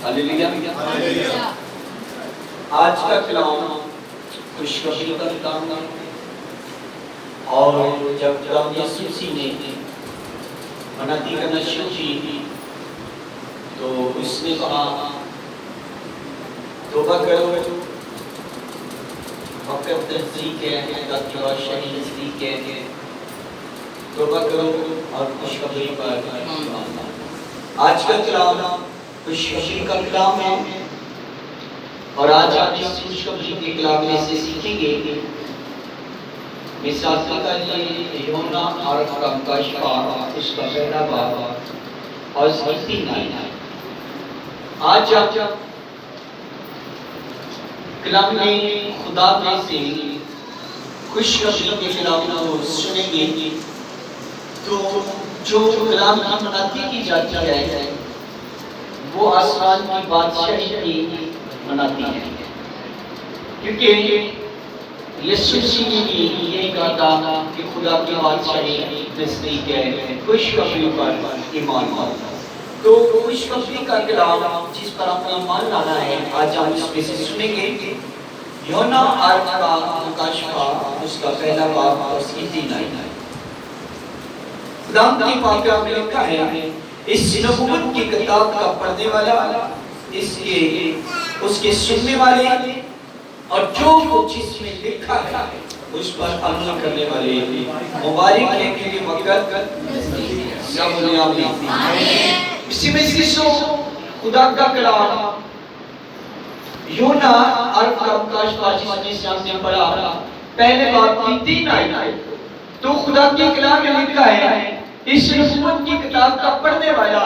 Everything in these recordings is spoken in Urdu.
ہالیلویہ۔ آج کا کلام خوشخبری کا کلام ہے، اور جب خدا یسوع مسیح نے مناتی کرنا شروع کی تو اس نے کہا توبہ کرو، وقت نزدیک ہے، خدا کی روشنی نزدیک ہے، توبہ کرو اور خوشخبری پر ایمان لاؤ۔ آج کا کلام خوشخبری کا کلام ہے، اور آج آپ اس خوشخبری کے کلام میں سے سیکھیں گے مثال کا یہ یونا اور کا شفا، اس کا پہلا باب اور اس کی 3 آیات۔ آج آپ کلام میں خدا میں سے خوشخبری کے کلام کو سنیں گے تو جو کلام کی مناتی کی جاتی ہے وہ آسمان کی بادشاہی کی مناتی ہے، کیونکہ یسوع مسیح نے بھی یہ کہا تھا کہ خدا کی بادشاہی نزدیک ہے، خوشخبری پر ایمان لاؤ۔ تو خوشخبری کا کلام جس پر ہم ایمان لانا ہے آج ہم اس میں سے سنیں گے یونا اور کا شفا، اس کا پہلا باب اور اس کی 3 آیات۔ خدا کی پاک میں لکھا ہے، اس نبوت کی کتاب کا پڑھنے والا، اس کے سننے والے اور جو کچھ اس میں لکھا ہے اس پر عمل کرنے والے مبارک ہے، کیونکہ وقت سب نے آمین۔ اسی میں سے خدا کا کلام یونا اور کا شفا جس میں سے ہم نے پڑھا پہلے باب کی 3 آیات، تو خدا کے کلام میں لکھا ہے اس نبوت کی کتاب کا پڑھنے والا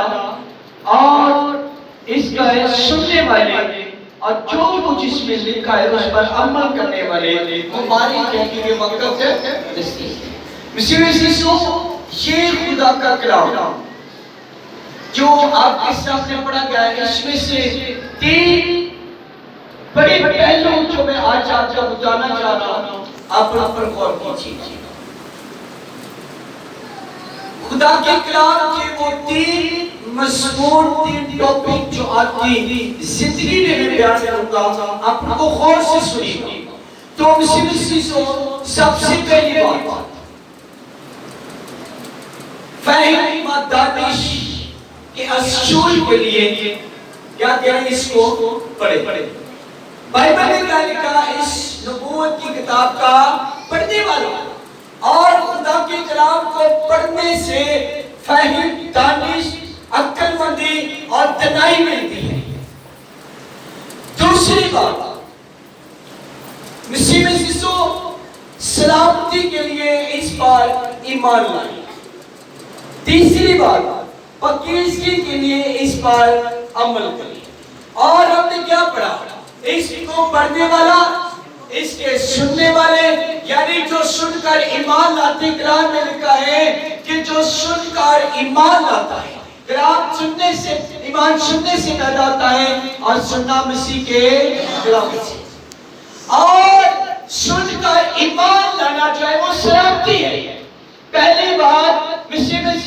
اور اس کا سننے والے اور جو کچھ اس میں لکھا ہے اس پر عمل کرنے والے مبارک ہے، کیونکہ وقت نزدیک ہے۔ اسی میں سے یہ خدا کا کلام جو آپ کے سامنے پڑھا گیا ہے، اس میں سے 3 بڑے پہلو جو میں آج آپ کو بتانا چاہ رہا ہوں، آپ پر غور کیجیے۔ خدا کے کلام کے وہ 3 مضمون، 3 ٹاپک جو آپ کی زندگی میں میں بیان کروں گا، آپ کو غور سے سنیے۔ تو اسی سب سے پہلی بات فہم و دانش کے اصول کے لیے کیا کہیں اس کو پڑھیں۔ بائبل میں کیا لکھا ہے؟ اس نبوت کی کتاب کا پڑھنے والا، اور خدا کے کلام کو پڑھنے سے فہم، دانش، عقل مندی اور دانائی ملتی ہے۔ دوسری بات مسیح میں سلامتی کے لیے اس پر ایمان لائیں۔ تیسری بات پاکیزگی کے لیے اس پر عمل کریں۔ اور ہم نے کیا پڑھا؟ اس کو پڑھنے والا، اس کے سننے والے، یعنی جو سن کر ایمان لاتے، کلام میں لکھا ہے کہ جو سن کر ایمان لاتا ہے، کلام سننے سے، ایمان سننے سے پیدا ہوتا ہے، اور سننا مسیح کے کلام سے، اور سن کر ایمان لانا جو ہے وہ سلامتی ہے۔ پہلی بات مسیح میں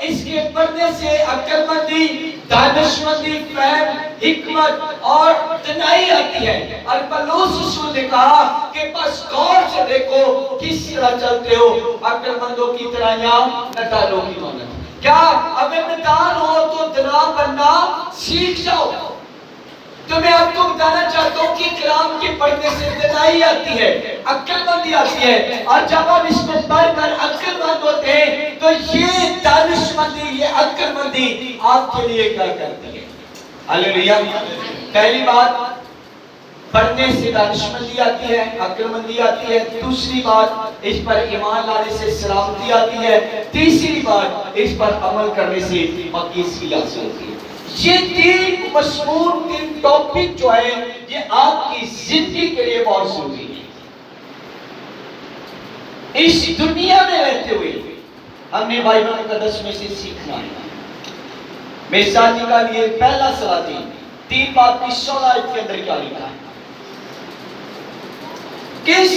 اس کے پڑھنے سے عقل مندی، دانش مندی، فہم، حکمت اور دانائی آتی ہے۔ اور پولس رسول نے کہا کہ بس غور سے دیکھو کس طرح چلتے ہو، عقل مندوں کی طرح یا ندانوں کی مانند۔ کیا اگر ندان ہو تو دنا بننا سیکھ جاؤ۔ تو میں آپ کو بتانا چاہتا ہوں کہ کلام کے پڑھنے سے دانائی آتی ہے، عقل مندی آتی ہے، اور جب ہم اس میں پڑھ کر عقل مند ہوتے ہیں تو یہ دانش مندی، یہ عقل مندی آپ کے لیے کیا کرتی ہے؟ ہاللیلویہ۔ پہلی بات پڑھنے سے دانش مندی آتی ہے، عقل مندی آتی ہے۔ دوسری بات اس پر ایمان لانے سے سلامتی آتی ہے۔ تیسری بات اس پر عمل کرنے سے پاکیزگی حاصل ہوتی ہے۔ یہ 3 مضمون، 3 ٹاپک جو ہے یہ آپ کی زندگی کے لیے بہت ضروری ہے۔ اس دنیا میں رہتے ہوئے ہم نے بائبل مقدس میں سے سیکھنا ہے۔ مثال نکالیے پہلا سلاطین 3 باب کی 16 آیت کے اندر کیا لکھا ہے؟ کس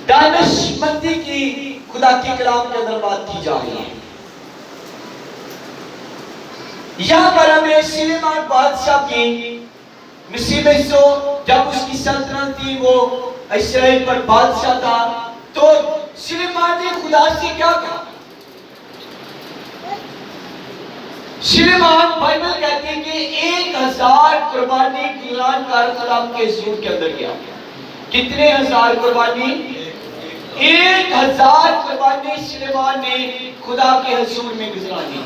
دانش مندی کی خدا کے کلام کے اندر بات کی جا رہی ہے؟ یہاں پر ہمیں سلیمان بادشاہ کی مصیبت سو جب اس کی سلطنت تھی وہ اسرائیل پر بادشاہ تھا تو سلیمان نے خدا سے کیا کہا؟ سلیمان بائبل کہتی ہے کہ 1000 قربانی گزران کر خدا کے حضور کے اندر گیا. کتنے ہزار قربانی؟ 1000 قربانی سلیمان نے خدا کے حضور میں گزرانی.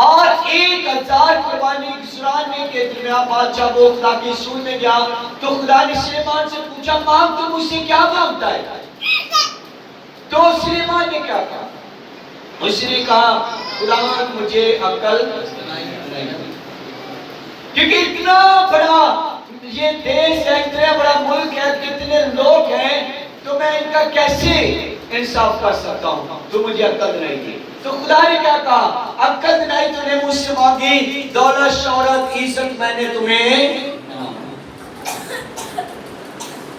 اور 1000 قربانی گزرانے کے درمیان بادشاہ وہ خدا کے حضور میں گیا تو خدا نے سلیمان سے پوچھا مانگ تو مجھ سے کیا مانگتا ہے؟ تو سلیمان نے کیا کہا؟ اس نے کہا خدا مجھے عقل نہیں، کیونکہ اتنا بڑا یہ دیش ہے، اتنا بڑا ملک ہے، کتنے لوگ ہیں تو میں ان کا کیسے انصاف کر سکتا ہوں؟ تو مجھے عقل نہیں دی. تو خدا نے کیا کہا؟ عقل نہیں تو نے مجھ سے مانگی، دولت شہرت عزت میں نے تمہیں.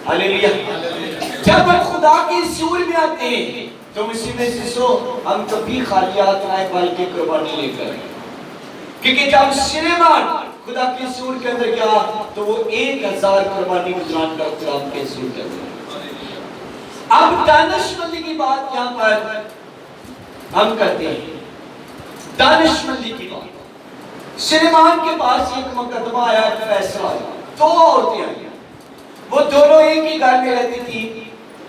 ہلیلویا. جب ہم خدا کے حضور میں آتے ہیں تو اسی میں سے سو ہم کبھی خالی ہاتھ آئے بلکہ قربانی لے کر. کیونکہ جب سلیمان خدا کے حضور کے اندر گیا تو وہ 1000 قربانی گزران کر خدا کے حضور کے اندر. اب دانشمندی کی بات یہاں پر ہم کرتے ہیں. دانشمندی کی بات. سلیمان کے پاس ایک مقدمہ آیا، ایک فیصلہ آیا. 2 عورتیں آئیں، وہ دونوں ایک ہی گھر میں رہتی تھی.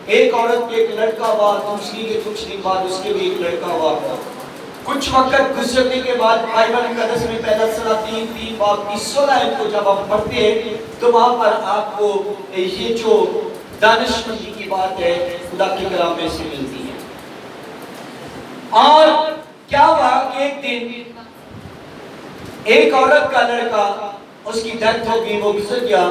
ایک عورت کے ایک لڑکا ہوا، دوسری کے کچھ دن بعد اس کے بھی ایک لڑکا ہوا. کچھ وقت گزرنے کے بعد بائبل مقدس میں پہلا سلاطین 3 باب کی 16 کو جب آپ پڑھتے ہیں تو وہاں پر آپ کو یہ جو دانشمندی کی بات ہے خدا کے کلام میں سے ملتی ہے. اور کیا ہوا کہ ایک دن ایک عورت کا لڑکا اس کی ڈیتھ ہو گئی، وہ گزر گیا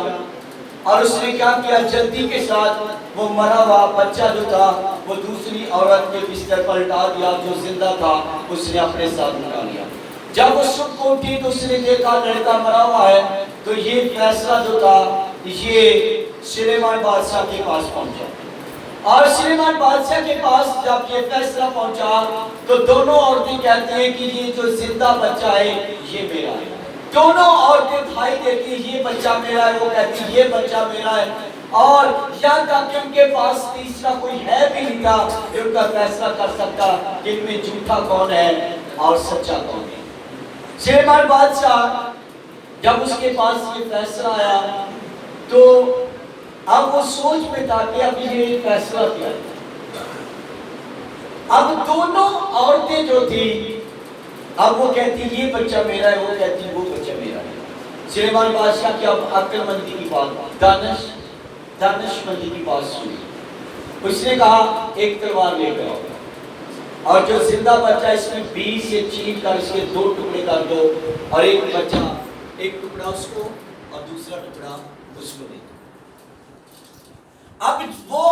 اور اس نے کیا کیا؟ جلدی کے ساتھ وہ مرا ہوا بچہ جو تھا وہ دوسری عورت کے بستر پر ڈال دیا، جو زندہ تھا اس نے اپنے ساتھ اٹھا لیا. جب وہ صبح کو اٹھی تو اس نے دیکھا لڑکا مرا ہوا ہے. تو یہ فیصلہ جو تھا یہ سلیمان بادشاہ کے پاس پہنچا. اور سلیمان بادشاہ کے پاس جب یہ فیصلہ پہنچا تو دونوں عورتیں کہتی ہیں کہ یہ جو زندہ بچہ ہے یہ میرا ہے. دونوں عورتیں بھائی دیتی ہیں یہ بچہ میرا ہے، وہ کہتی ہیں یہ بچہ میرا ہے. اور یہاں تک کہ ان کے پاس تیسرا کوئی ہے بھی نہیں تھا کہ ان کا فیصلہ کر سکتا کہ ان میں جھوٹا کون ہے اور سچا کون ہے. سلیمان بادشاہ جب اس کے پاس یہ فیصلہ آیا تو اب وہ سوچ میں تھا کہ اب یہ فیصلہ کیا. اب دونوں عورتیں جو تھی اب وہ کہتی یہ بچہ میرا ہے، وہ کہتی وہ بچہ میرا ہے. سلیمان بادشاہ کی اب عقل مندی کی بات، دانشمندی کی بات سنی. اس نے کہا ایک تلوار لے کر آؤ اور جو زندہ بچہ اس میں 20 سے چیر کر اس کے 2 ٹکڑے کر دو اور ایک بچہ ایک ٹکڑا اس کو اور دوسرا ٹکڑا اس کو دے. اب وہ